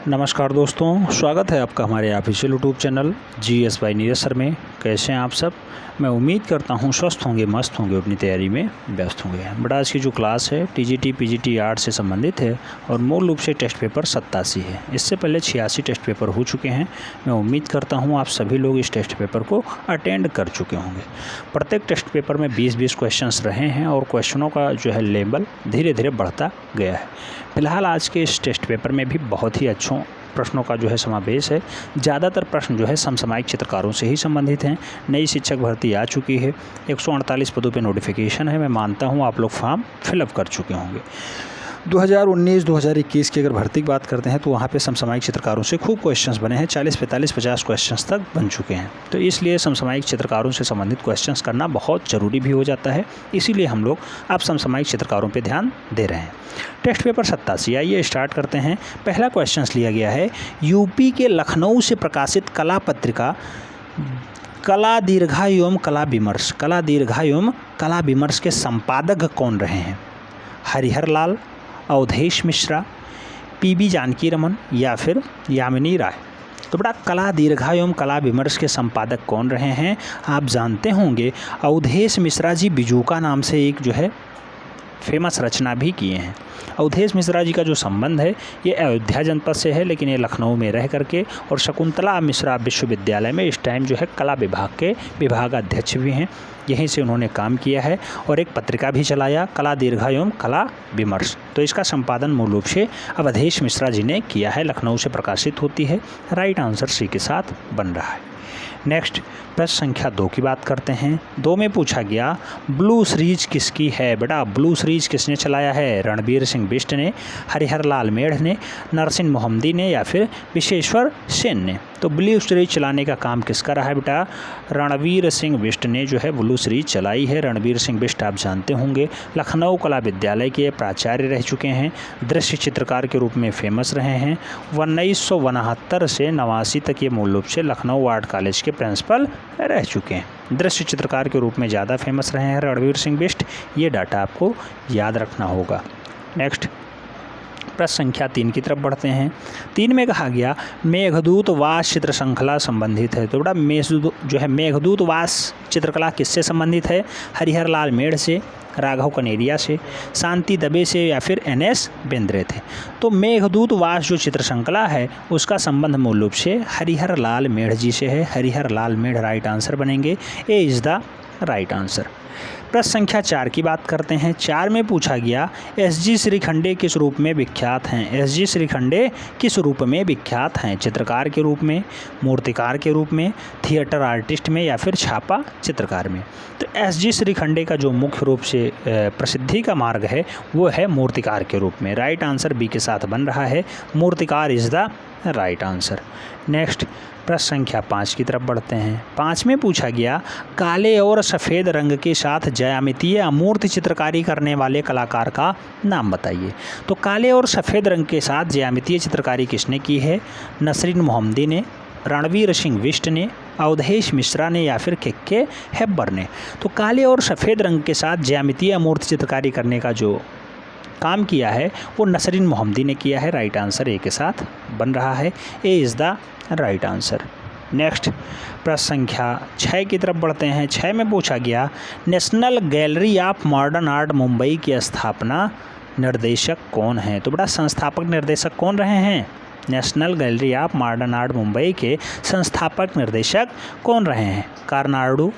नमस्कार दोस्तों, स्वागत है आपका हमारे official YouTube channel GS by Neeraj sir में। कैसे हैं आप सब? मैं उम्मीद करता हूं स्वस्थ होंगे, मस्त होंगे, अपनी तैयारी में व्यस्त होंगे। बट आज की जो क्लास है TGT PGT आर्ट से संबंधित है और मूल रूप से टेस्ट पेपर 87 है। इससे पहले 86 टेस्ट पेपर हो चुके हैं। मैं उम्मीद करता हूँ आप सभी लोग इस टेस्ट पेपर को अटेंड कर चुके होंगे। प्रत्येक टेस्ट पेपर में 20-20 क्वेश्चंस रहे हैं और क्वेश्चनों का जो है लेवल धीरे धीरे बढ़ता गया है। फिलहाल आज के इस टेस्ट पेपर में भी बहुत ही अच्छों प्रश्नों का जो है समावेश है। ज़्यादातर प्रश्न जो है समसामयिक चित्रकारों से ही संबंधित हैं। नई शिक्षक भर्ती आ चुकी है, 148 पदों पे नोटिफिकेशन है। मैं मानता हूँ आप लोग फॉर्म फिलअप कर चुके होंगे। 2019-2021 की अगर भर्ती की बात करते हैं तो वहाँ पे समसामयिक चित्रकारों से खूब क्वेश्चंस बने हैं। 40, 45, 50 क्वेश्चंस तक बन चुके हैं। तो इसलिए समसामयिक चित्रकारों से संबंधित क्वेश्चंस करना बहुत ज़रूरी भी हो जाता है। इसीलिए हम लोग अब समसामयिक चित्रकारों पे ध्यान दे रहे हैं। टेस्ट पेपर 87, आइए स्टार्ट करते हैं। पहला क्वेश्चन लिया गया है, यूपी के लखनऊ से प्रकाशित कला पत्रिका कला दीर्घा एवं कला विमर्श के संपादक कौन रहे हैं? हरिहर लाल, अवधेश मिश्रा, PB जानकी रमन या फिर यामिनी राय। तो बड़ा कला दीर्घा एवं कला विमर्श के संपादक कौन रहे हैं? आप जानते होंगे अवधेश मिश्रा जी बिजूका नाम से एक जो है फेमस रचना भी किए हैं। अवधेश मिश्रा जी का जो संबंध है ये अयोध्या जनपद से है, लेकिन ये लखनऊ में रह करके और शकुंतला मिश्रा विश्वविद्यालय में इस टाइम जो है कला विभाग के विभागाध्यक्ष भी हैं। यहीं से उन्होंने काम किया है और एक पत्रिका भी चलाया, कला दीर्घा एवं कला विमर्श। तो इसका संपादन मूल रूप से अवधेश मिश्रा जी ने किया है, लखनऊ से प्रकाशित होती है। राइट आंसर सी के साथ बन रहा है। नेक्स्ट प्रश्न संख्या 2 की बात करते हैं। 2 में पूछा गया ब्लू सीरीज किसकी है? बेटा ब्लू सीरीज किसने चलाया है? रणबीर सिंह बिष्ट ने, हरिहर लाल मेढ़ ने, नरसिंह मोहम्मदी ने या फिर विश्वेश्वर सेन ने। तो ब्लू सीरीज चलाने का काम किसका रहा है बेटा? रणबीर सिंह बिष्ट ने जो है ब्लू सीरीज चलाई है। रणबीर सिंह बिष्ट आप जानते होंगे लखनऊ कला विद्यालय के प्राचार्य रह चुके हैं, दृश्य चित्रकार के रूप में फेमस रहे हैं। 1969 से 89 तक ये मूल रूप से लखनऊ आर्ट कॉलेज के प्रिंसिपल रह चुके हैं। दृश्य चित्रकार के रूप में ज़्यादा फेमस रहे हैं रणबीर सिंह बिष्ट। ये डाटा आपको याद रखना होगा। नेक्स्ट प्रश्न संख्या 3 की तरफ बढ़ते हैं। 3 में कहा गया मेघदूत वास चित्र श्रृंखला संबंधित है। तो बड़ा जो है मेघदूत वास चित्रकला किससे संबंधित है? हरिहर लाल मेढ़ से, राघव कनेरिया से, शांति दबे से या फिर NS बेंद्रे थे। तो मेघदूत वास जो चित्र श्रृंखला है उसका संबंध मूल रूप से हरिहर लाल मेढ़ जी से है। हरिहर लाल मेढ़ राइट आंसर बनेंगे। A is the right answer. प्रश्न संख्या 4 की बात करते हैं। 4 में पूछा गया SG श्रीखंडे किस रूप में विख्यात हैं? SG श्रीखंडे किस रूप में विख्यात हैं? चित्रकार के रूप में, मूर्तिकार के रूप में, थिएटर आर्टिस्ट में या फिर छापा चित्रकार में। तो SG श्रीखंडे का जो मुख्य रूप से प्रसिद्धि का मार्ग है वो है मूर्तिकार के रूप में। राइट आंसर बी के साथ बन रहा है। मूर्तिकार is the right answer. Next प्रश्न संख्या 5 की तरफ बढ़ते हैं। 5 में पूछा गया काले और सफ़ेद रंग के साथ ज्यामितीय अमूर्त चित्रकारी करने वाले कलाकार का नाम बताइए। तो काले और सफ़ेद रंग के साथ ज्यामितीय चित्रकारी किसने की है? नसरीन मोहम्मदी ने, रणबीर सिंह बिष्ट ने, अवधेश मिश्रा ने या फिर के हेब्बर ने। तो काले और सफ़ेद रंग के साथ ज्यामितीय अमूर्त चित्रकारी करने का जो काम किया है वो नसरीन मोहम्मदी ने किया है। राइट आंसर ए के साथ बन रहा है। A is the right answer. Next प्रश्न संख्या 6 की तरफ बढ़ते हैं। 6 में पूछा गया national gallery of modern art Mumbai के स्थापना निर्देशक कौन हैं? तो बड़ा संस्थापक निर्देशक कौन रहे हैं? National gallery of modern art Mumbai के संस्थापक निर्देशक कौन रहे हैं? कार्नाडू,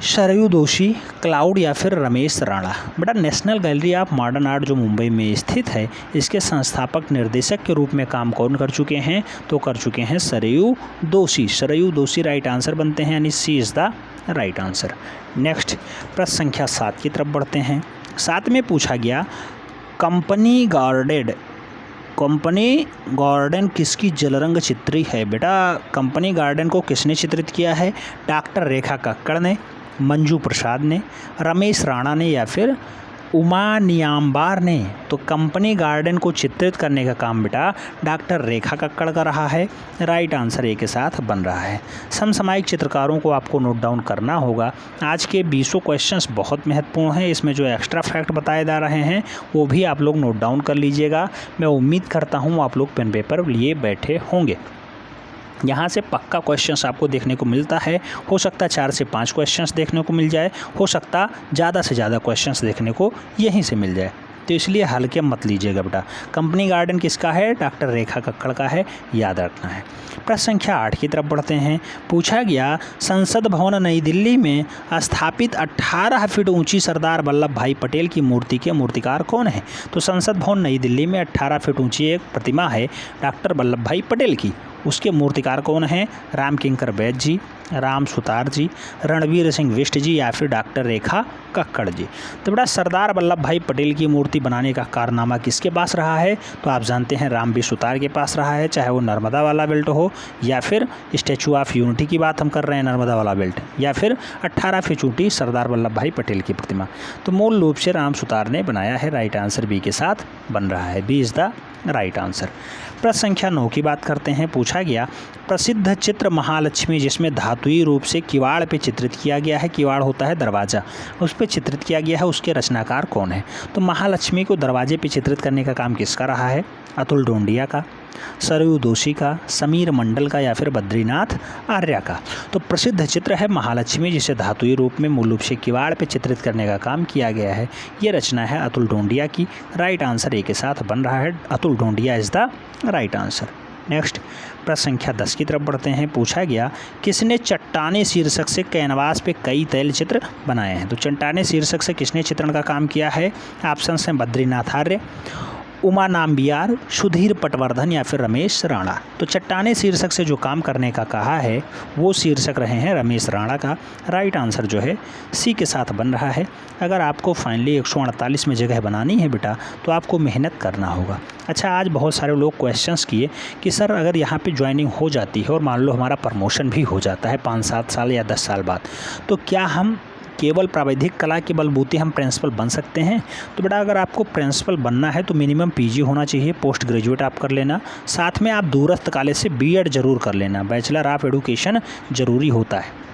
सरयू दोषी, क्लाउड या फिर रमेश राणा। बेटा national gallery of modern art जो मुंबई में स्थित है इसके संस्थापक निर्देशक के रूप में काम कौन कर चुके हैं? तो कर चुके हैं सरयू दोषी। सरयू दोषी राइट आंसर बनते हैं, यानी C is the right answer. Next प्रश्न संख्या 7 की तरफ बढ़ते हैं। 7 में पूछा गया कंपनी गार्डन किसकी जलरंग चित्री है? बेटा कंपनी गार्डन को किसने चित्रित किया है? डॉक्टर रेखा कक्कड़ ने, मंजू प्रसाद ने, रमेश राणा ने या फिर उमा नियाम्बार ने। तो कंपनी गार्डन को चित्रित करने का काम बेटा डॉक्टर रेखा कक्कड़ का रहा है। राइट आंसर ए के साथ बन रहा है। समसामयिक चित्रकारों को आपको नोट डाउन करना होगा। आज के 20 क्वेश्चंस बहुत महत्वपूर्ण हैं। इसमें जो एक्स्ट्रा फैक्ट बताए जा रहे हैं वो भी आप लोग नोट डाउन कर लीजिएगा। मैं उम्मीद करता हूँ आप लोग पेन पेपर लिए बैठे होंगे। यहाँ से पक्का क्वेश्चंस आपको देखने को मिलता है। हो सकता है 4 से 5 क्वेश्चंस देखने को मिल जाए, हो सकता ज़्यादा से ज़्यादा क्वेश्चंस देखने को यहीं से मिल जाए। तो इसलिए हल्के मत लीजिएगा बेटा। कंपनी गार्डन किसका है? डॉक्टर रेखा कक्कड़ का है, याद रखना है। प्रश्न संख्या 8 की तरफ बढ़ते हैं। पूछा गया संसद भवन नई दिल्ली में स्थापित 18 फीट ऊंची सरदार वल्लभ भाई पटेल की मूर्ति के मूर्तिकार कौन है? तो संसद भवन नई दिल्ली में 18 फीट ऊंची एक प्रतिमा है डॉक्टर वल्लभ भाई पटेल की। उसके मूर्तिकार कौन हैं? राम किंकर वैद्य जी, राम सुतार जी, रणवीर सिंह बिष्ट जी या फिर डॉक्टर रेखा कक्कड़ जी। तो बेटा सरदार वल्लभ भाई पटेल की मूर्ति बनाने का कारनामा किसके पास रहा है? तो आप जानते हैं रामवीर सुतार के पास रहा है, चाहे वो नर्मदा वाला बेल्ट हो या फिर स्टैचू ऑफ यूनिटी की बात हम कर रहे हैं नर्मदा वाला बेल्ट, या फिर 18 फीट ऊंची सरदार वल्लभ भाई पटेल की प्रतिमा। तो मूल रूप से राम सुतार ने बनाया है। राइट आंसर बी के साथ बन रहा है। B is the right answer. प्रश्न संख्या 9 की बात करते हैं। पूछा गया प्रसिद्ध चित्र महालक्ष्मी जिसमें धातुई रूप से किवाड़ पे चित्रित किया गया है, किवाड़ होता है दरवाज़ा, उस पर चित्रित किया गया है, उसके रचनाकार कौन है? तो महालक्ष्मी को दरवाजे पे चित्रित करने का काम किसका रहा है? अतुल डोंडिया का, सरयू दोषी का, समीर मंडल का या फिर बद्रीनाथ आर्या का। तो प्रसिद्ध चित्र है महालक्ष्मी जिसे धातुई रूप में मूल रूप से किवाड़ पे चित्रित करने का काम किया गया है। ये रचना है अतुल डोंडिया की। राइट आंसर ए के साथ बन रहा है। Atul Dondiya is the right answer. Next प्रश्न संख्या 10 की तरफ बढ़ते हैं। पूछा गया किसने चट्टाने शीर्षक से कैनवास पे कई तैल चित्र बनाए हैं? तो चट्टाने शीर्षक से किसने चित्रण का काम किया है? ऑप्शंस हैं बद्रीनाथ आर्य, उमा नाम्बियार, सुधीर पटवर्धन या फिर रमेश राणा। तो चट्टाने शीर्षक से जो काम करने का कहा है वो शीर्षक रहे हैं रमेश राणा का। राइट आंसर जो है सी के साथ बन रहा है। अगर आपको फाइनली 148 में जगह बनानी है बेटा तो आपको मेहनत करना होगा। अच्छा, आज बहुत सारे लोग क्वेश्चंस किए कि सर अगर यहाँ पे ज्वाइनिंग हो जाती है और मान लो हमारा प्रमोशन भी हो जाता है 5-7 साल या 10 साल बाद, तो क्या हम केवल प्राविधिक कला के बलबूते हम प्रिंसिपल बन सकते हैं? तो बेटा अगर आपको प्रिंसिपल बनना है तो मिनिमम पीजी होना चाहिए, पोस्ट ग्रेजुएट आप कर लेना, साथ में आप दूरस्थ कॉलेज से बीएड जरूर कर लेना, बैचलर ऑफ एजुकेशन ज़रूरी होता है।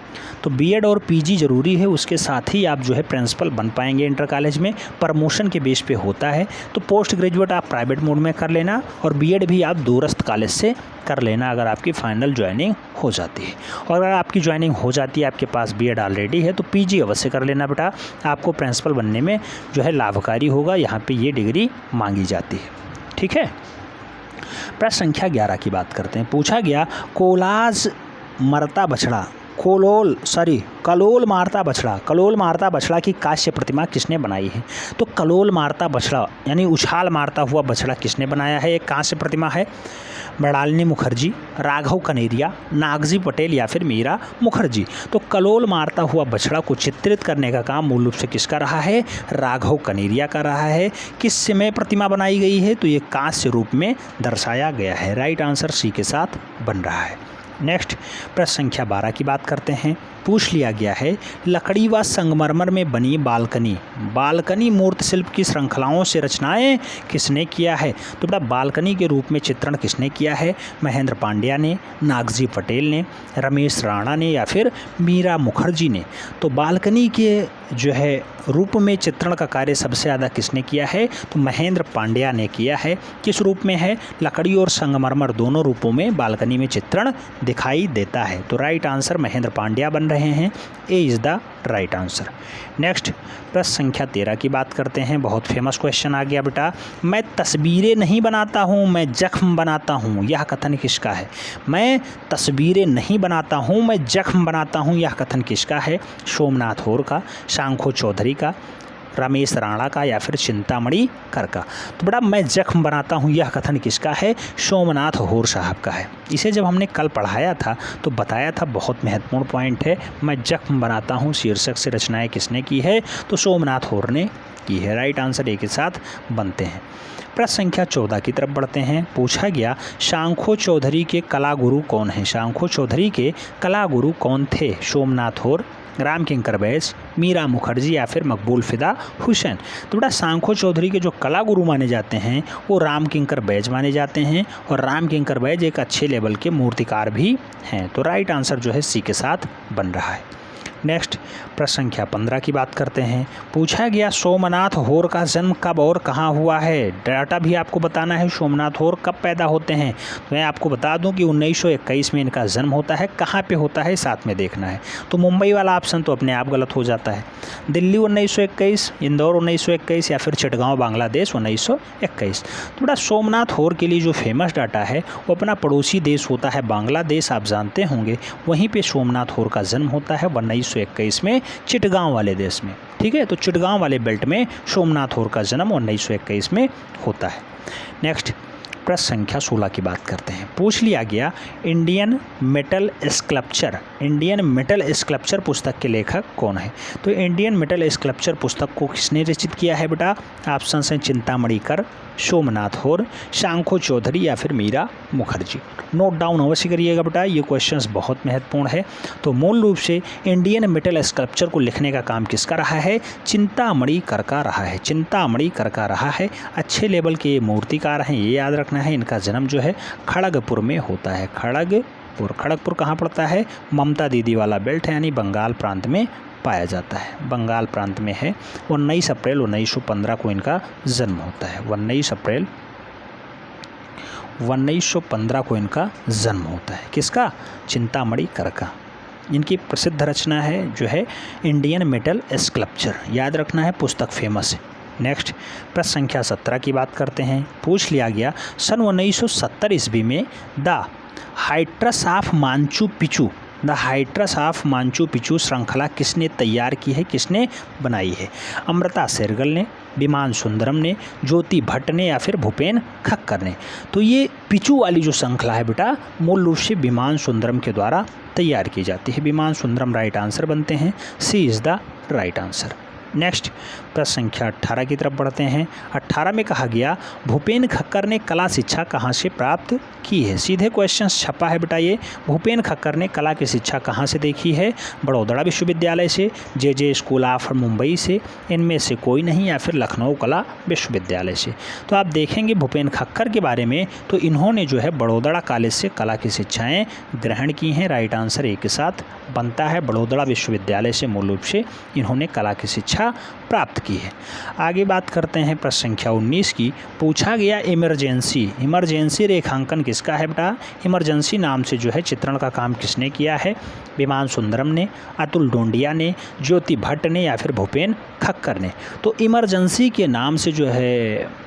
तो बीएड और पीजी ज़रूरी है, उसके साथ ही आप जो है प्रिंसिपल बन पाएंगे इंटर कॉलेज में। प्रमोशन के बेस पे होता है। तो पोस्ट ग्रेजुएट आप प्राइवेट मोड में कर लेना और बीएड भी आप दूरस्थ कॉलेज से कर लेना अगर आपकी फाइनल ज्वाइनिंग हो जाती है। और अगर आपकी ज्वाइनिंग हो जाती है, आपके पास बीएड ऑलरेडी है, तो पीजी अवश्य कर लेना बेटा, आपको प्रिंसिपल बनने में जो है लाभकारी होगा। यहाँ पर ये डिग्री मांगी जाती है। ठीक है। प्रश्न संख्या 11 की बात करते हैं। पूछा गया कलोल मारता बछड़ा की कांस्य प्रतिमा किसने बनाई है? तो कलोल मारता बछड़ा यानी उछाल मारता हुआ बछड़ा किसने बनाया है? एक कांस्य प्रतिमा है। मृणालिनी मुखर्जी, राघव कनेरिया, नागजी पटेल या फिर मीरा मुखर्जी। तो कलोल मारता हुआ बछड़ा को चित्रित करने का काम मूल रूप से किसका रहा है? राघव कनेरिया का रहा है। किस समय प्रतिमा बनाई गई है? तो ये कांस्य रूप में दर्शाया गया है। राइट आंसर सी के साथ बन रहा है। नेक्स्ट प्रश्न संख्या 12 की बात करते हैं। पूछ लिया गया है लकड़ी व संगमरमर में बनी बालकनी मूर्ति शिल्प की श्रृंखलाओं से रचनाएं किसने किया है? तो बेटा बालकनी के रूप में चित्रण किसने किया है? महेंद्र पांड्या ने, नागजी पटेल ने, रमेश राणा ने या फिर मीरा मुखर्जी ने। तो बालकनी के जो है रूप में चित्रण का कार्य सबसे ज़्यादा किसने किया है? तो महेंद्र पांड्या ने किया है। किस रूप में है? लकड़ी और संगमरमर दोनों रूपों में बालकनी में चित्रण दिखाई देता है। तो राइट आंसर महेंद्र पांड्या बन रहे हैं। A is the right answer. Next प्रश्न संख्या 13 की बात करते हैं। बहुत फेमस क्वेश्चन आ गया बेटा। मैं तस्वीरें नहीं बनाता हूँ, मैं जख्म बनाता हूँ, यह कथन किसका है? मैं तस्वीरें नहीं बनाता हूँ, मैं जख्म बनाता हूँ, यह कथन किसका है? सोमनाथ होर का, शांखो चौधरी का, रमेश राणा का या फिर चिंतामणि कर का। तो बेटा मैं जख्म बनाता हूँ यह कथन किसका है? सोमनाथ होर साहब का है। इसे जब हमने कल पढ़ाया था तो बताया था, बहुत महत्वपूर्ण पॉइंट है। मैं जख्म बनाता हूँ शीर्षक से रचनाएं किसने की है? तो सोमनाथ होर ने की है। राइट आंसर ए के साथ बनते हैं। प्रश्न संख्या 14 की तरफ बढ़ते हैं। पूछा गया शांखो चौधरी के कला गुरु कौन है? शांखो चौधरी के कला गुरु कौन थे? सोमनाथ होर राम किंकर बैज, मीरा मुखर्जी या फिर मकबूल फिदा हुसैन। तो बेटा सांखो चौधरी के जो कला गुरु माने जाते हैं वो राम किंकर बैज माने जाते हैं और राम किंकर बैज एक अच्छे लेवल के मूर्तिकार भी हैं। तो राइट आंसर जो है सी के साथ बन रहा है। नेक्स्ट प्रश्न संख्या 15 की बात करते हैं। पूछा गया सोमनाथ होर का जन्म कब और कहाँ हुआ है। डाटा भी आपको बताना है सोमनाथ होर कब पैदा होते हैं। तो मैं आपको बता दूं कि 1921 में इनका जन्म होता है। कहाँ पे होता है साथ में देखना है। तो मुंबई वाला ऑप्शन तो अपने आप गलत हो जाता है। दिल्ली 1921, इंदौर 1921 या फिर चिटगांव बांग्लादेश 1921। तो बेटा सोमनाथ होर के लिए जो फेमस डाटा है वो अपना पड़ोसी देश होता है बांग्लादेश, आप जानते होंगे। वहीं पर सोमनाथ होर का जन्म होता है 1921 में चिटगांव वाले देश में। ठीक है, तो चिटगांव वाले बेल्ट में सोमनाथ होर का जन्म 1921 में होता है। नेक्स्ट प्रश्न संख्या 16 की बात करते हैं। पूछ लिया गया इंडियन मेटल स्कल्पचर पुस्तक के लेखक कौन है। तो इंडियन मेटल स्कल्पचर पुस्तक को किसने रचित किया है बेटा। ऑप्शन है चिंतामणि कर, सोमनाथ होर, सांखो चौधरी या फिर मीरा मुखर्जी। नोट डाउन अवश्य करिएगा बेटा, ये क्वेश्चंस बहुत महत्वपूर्ण है। तो मूल रूप से इंडियन मेटल स्कल्पचर को लिखने का काम किसका रहा है। चिंतामणि कर का रहा है। चिंतामणि कर का रहा है। अच्छे लेवल के मूर्तिकार हैं, ये याद रखना है। इनका जन्म जो है खड़गपुर में होता है। खड़गपुर कहाँ पड़ता है। ममता दीदी वाला बेल्ट है, यानी बंगाल प्रांत में पाया जाता है। बंगाल प्रांत में है। 19 अप्रैल 1915 को इनका जन्म होता है। 19 अप्रैल 1915 को इनका जन्म होता है। किसका। चिंतामणि कर का। इनकी प्रसिद्ध रचना है जो है इंडियन मेटल स्कल्पचर, याद रखना है, पुस्तक फेमस है। नेक्स्ट प्रश्न संख्या 17 की बात करते हैं। पूछ लिया गया सन 1970 ईस्वी में द हाइट्रस ऑफ माचू पिचू श्रृंखला किसने तैयार की है, किसने बनाई है। अमृता शेरगिल ने, विमान सुंदरम ने, ज्योति भट्ट ने या फिर भूपेन खक्कर ने। तो ये पिचू वाली जो श्रृंखला है बेटा मूल रूप से विमान सुंदरम के द्वारा तैयार की जाती है। विमान सुंदरम राइट आंसर बनते हैं। C is the right answer. Next प्रश्न संख्या 18 की तरफ बढ़ते हैं। 18 में कहा गया भूपेन खक्कर ने कला शिक्षा कहाँ से प्राप्त की है। सीधे क्वेश्चन छपा है बेटा ये। भूपेन खक्कर ने कला की शिक्षा कहाँ से देखी है। बड़ौदा विश्वविद्यालय से, जे स्कूल ऑफ मुंबई से, इनमें से कोई नहीं, या फिर लखनऊ कला विश्वविद्यालय से। तो आप देखेंगे भूपेन खक्कर के बारे में तो इन्होंने जो है बड़ौदा कॉलेज से कला की शिक्षाएँ ग्रहण की हैं। राइट आंसर एक के साथ बनता है। बड़ौदा विश्वविद्यालय से मूल रूप से इन्होंने कला की शिक्षा प्राप्त की है। आगे बात करते हैं प्रश्न संख्या 19 की। पूछा गया इमरजेंसी रेखांकन किसका है बेटा। इमरजेंसी नाम से जो है चित्रण का काम किसने किया है। विमान सुंदरम ने, अतुल डोंडिया ने, ज्योति भट्ट ने या फिर भूपेन खक्कर ने। तो इमरजेंसी के नाम से जो है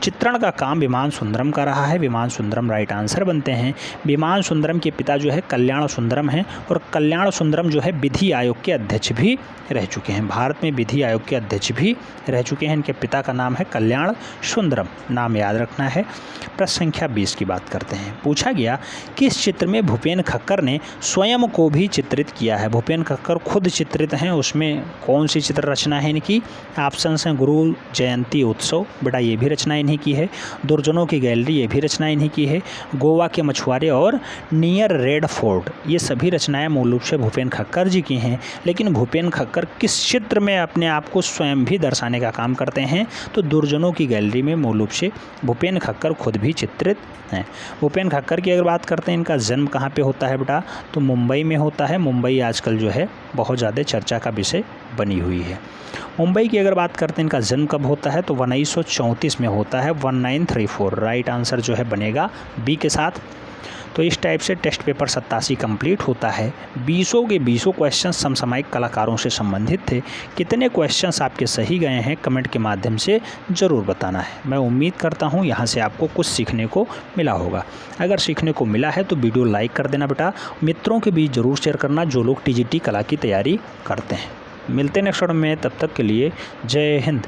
चित्रण का काम विमान सुंदरम का रहा है। विमान सुंदरम राइट आंसर बनते हैं। विमान सुंदरम के पिता जो है कल्याण सुंदरम हैं और कल्याण सुंदरम जो है विधि आयोग के अध्यक्ष भी रह चुके हैं। भारत में विधि आयोग के अध्यक्ष भी रह चुके हैं। इनके पिता का नाम है कल्याण सुंदरम, नाम याद रखना है। प्रश्न संख्या 20 की बात करते हैं। पूछा गया किस चित्र में भूपेन खक्कर ने स्वयं को भी चित्रित किया है। भूपेन खक्कर खुद चित्रित हैं, उसमें कौन सी चित्र रचना है इनकी। ऑप्शन हैं गुरु जयंती उत्सव, बेटा ये भी रचना इन्हीं की है। दुर्जनों की गैलरी, ये भी रचना इन्हीं की है। गोवा के मछुआरे और नियर रेड फोर्ट, ये सभी रचनाएं मूल रूप से भूपेन खक्कर जी की हैं। लेकिन भूपेन खक्कर किस चित्र में अपने आप को स्वयं भी दर्शाने का काम करते हैं। तो दुर्जनों की गैलरी में मूल रूप से भूपेन खक्कर खुद भी चित्रित हैं। भूपेन खक्कर की अगर बात करते हैं, इनका जन्म कहाँ पे होता है बेटा। तो मुंबई में होता है। मुंबई आजकल जो है बहुत ज़्यादा चर्चा का विषय बनी हुई है। मुंबई की अगर बात करते हैं इनका जन्म कब होता है तो 1934 में होता है। 1934 राइट आंसर जो है बनेगा बी के साथ। तो इस टाइप से टेस्ट पेपर 87 कंप्लीट होता है। 20 के 20 क्वेश्चन समसामयिक कलाकारों से संबंधित थे। कितने क्वेश्चंस आपके सही गए हैं कमेंट के माध्यम से ज़रूर बताना है। मैं उम्मीद करता हूँ यहाँ से आपको कुछ सीखने को मिला होगा। अगर सीखने को मिला है तो वीडियो लाइक कर देना बेटा। मित्रों के बीच ज़रूर शेयर करना जो लोग TGT कला की तैयारी करते हैं। मिलते हैं नेक्स्ट वीडियो में, तब तक के लिए जय हिंद।